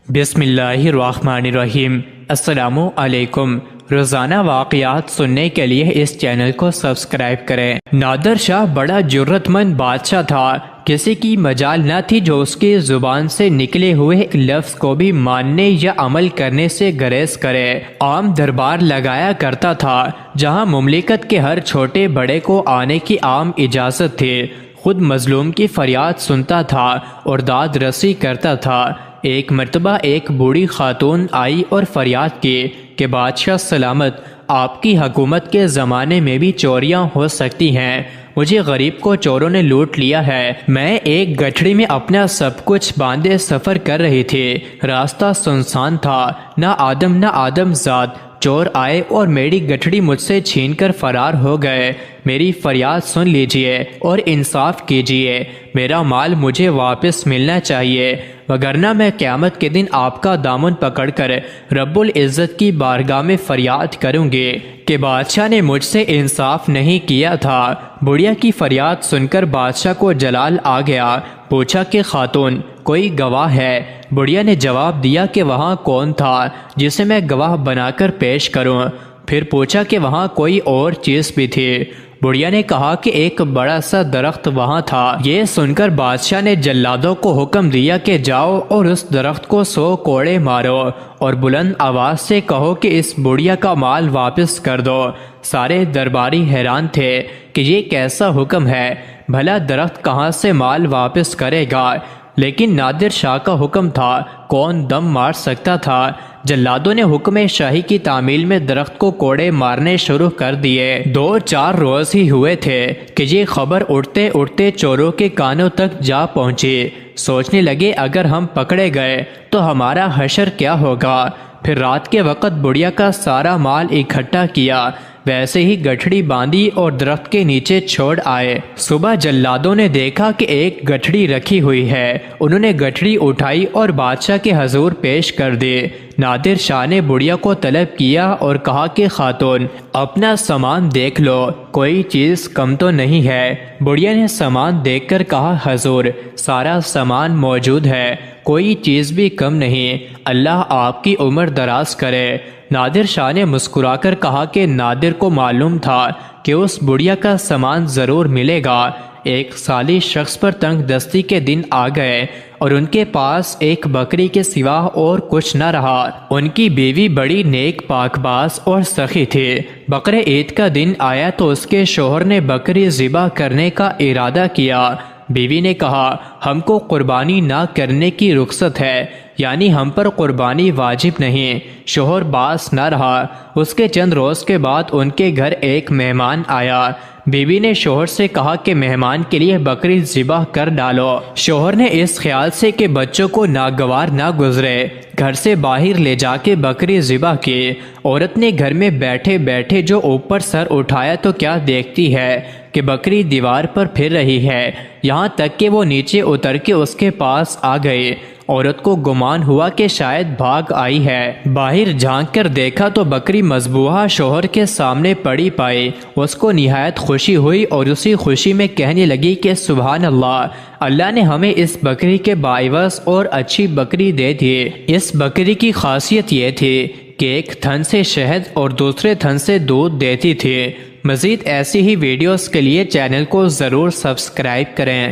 بسم اللہ الرحمن الرحیم۔ السلام علیکم۔ روزانہ واقعات سننے کے لیے اس چینل کو سبسکرائب کریں۔ نادر شاہ بڑا جرت مند بادشاہ تھا۔ کسی کی مجال نہ تھی جو اس کی زبان سے نکلے ہوئے ایک لفظ کو بھی ماننے یا عمل کرنے سے گریز کرے۔ عام دربار لگایا کرتا تھا جہاں مملکت کے ہر چھوٹے بڑے کو آنے کی عام اجازت تھی۔ خود مظلوم کی فریاد سنتا تھا اور داد رسی کرتا تھا۔ ایک مرتبہ ایک بوڑھی خاتون آئی اور فریاد کی کہ بادشاہ سلامت، آپ کی حکومت کے زمانے میں بھی چوریاں ہو سکتی ہیں۔ مجھے غریب کو چوروں نے لوٹ لیا ہے۔ میں ایک گٹھڑی میں اپنا سب کچھ باندھے سفر کر رہی تھی۔ راستہ سنسان تھا، نہ آدم زاد۔ چور آئے اور میری گٹھڑی مجھ سے چھین کر فرار ہو گئے۔ میری فریاد سن لیجئے اور انصاف کیجئے۔ میرا مال مجھے واپس ملنا چاہیے، وگرنہ میں قیامت کے دن آپ کا دامن پکڑ کر رب العزت کی بارگاہ میں فریاد کروں گی کہ بادشاہ نے مجھ سے انصاف نہیں کیا تھا۔ بڑھیا کی فریاد سن کر بادشاہ کو جلال آ گیا۔ پوچھا کہ خاتون، کوئی گواہ ہے؟ بڑھیا نے جواب دیا کہ وہاں کون تھا جسے میں گواہ بنا کر پیش کروں؟ پھر پوچھا کہ وہاں کوئی اور چیز بھی تھی؟ بڑھیا نے کہا کہ ایک بڑا سا درخت وہاں تھا۔ یہ سن کر بادشاہ نے جلادوں کو حکم دیا کہ جاؤ اور اس درخت کو 100 کوڑے مارو اور بلند آواز سے کہو کہ اس بڑھیا کا مال واپس کر دو۔ سارے درباری حیران تھے کہ یہ کیسا حکم ہے، بھلا درخت کہاں سے مال واپس کرے گا؟ لیکن نادر شاہ کا حکم تھا، کون دم مار سکتا تھا؟ جلادوں نے حکم شاہی کی تعمیل میں درخت کو کوڑے مارنے شروع کر دیے۔ 2-4 روز ہی ہوئے تھے کہ یہ خبر اڑتے اڑتے چوروں کے کانوں تک جا پہنچی۔ سوچنے لگے اگر ہم پکڑے گئے تو ہمارا حشر کیا ہوگا۔ پھر رات کے وقت بڑھیا کا سارا مال اکٹھا کیا، ویسے ہی گٹھڑی باندھی اور درخت کے نیچے چھوڑ آئے۔ صبح جلادوں نے دیکھا کہ ایک گٹھڑی رکھی ہوئی ہے۔ انہوں نے گٹھڑی اٹھائی اور بادشاہ کے حضور پیش کر دی۔ نادر شاہ نے بڑھیا کو طلب کیا اور کہا کہ خاتون، اپنا سامان دیکھ لو، کوئی چیز کم تو نہیں ہے؟ بڑھیا نے سامان دیکھ کر کہا حضور، سارا سامان موجود ہے، کوئی چیز بھی کم نہیں، اللہ آپ کی عمر دراز کرے۔ نادر شاہ نے مسکرا کر کہا کہ نادر کو معلوم تھا کہ اس بڑھیا کا سامان ضرور ملے گا۔ ایک صالح شخص پر تنگ دستی کے دن آ گئے اور ان کے پاس ایک بکری کے سوا اور کچھ نہ رہا۔ ان کی بیوی بڑی نیک پاک باز اور سخی تھی۔ بقرہ عید کا دن آیا تو اس کے شوہر نے بکری ذبح کرنے کا ارادہ کیا۔ بیوی نے کہا، ہم کو قربانی نہ کرنے کی رخصت ہے، یعنی ہم پر قربانی واجب نہیں۔ شوہر باز نہ رہا۔ اس کے چند روز کے بعد ان کے گھر ایک مہمان آیا۔ بیوی نے شوہر سے کہا کہ مہمان کے لیے بکری ذبح کر ڈالو۔ شوہر نے اس خیال سے کہ بچوں کو ناگوار نہ گزرے گھر سے باہر لے جا کے بکری ذبح کی۔ عورت نے گھر میں بیٹھے بیٹھے جو اوپر سر اٹھایا تو کیا دیکھتی ہے کہ بکری دیوار پر پھر رہی ہے، یہاں تک کہ وہ نیچے اتر کے اس کے پاس آ گئی۔ عورت کو گمان ہوا کہ شاید بھاگ آئی ہے۔ باہر جھانک کر دیکھا تو بکری مذبوحہ شوہر کے سامنے پڑی پائی۔ اس کو نہایت خوشی ہوئی اور اسی خوشی میں کہنے لگی کہ سبحان اللہ، اللہ نے ہمیں اس بکری کے باعث اور اچھی بکری دے دی۔ اس بکری کی خاصیت یہ تھی کہ ایک تھن سے شہد اور دوسرے تھن سے دودھ دیتی تھی۔ مزید ایسی ہی ویڈیوز کے لیے چینل کو ضرور سبسکرائب کریں۔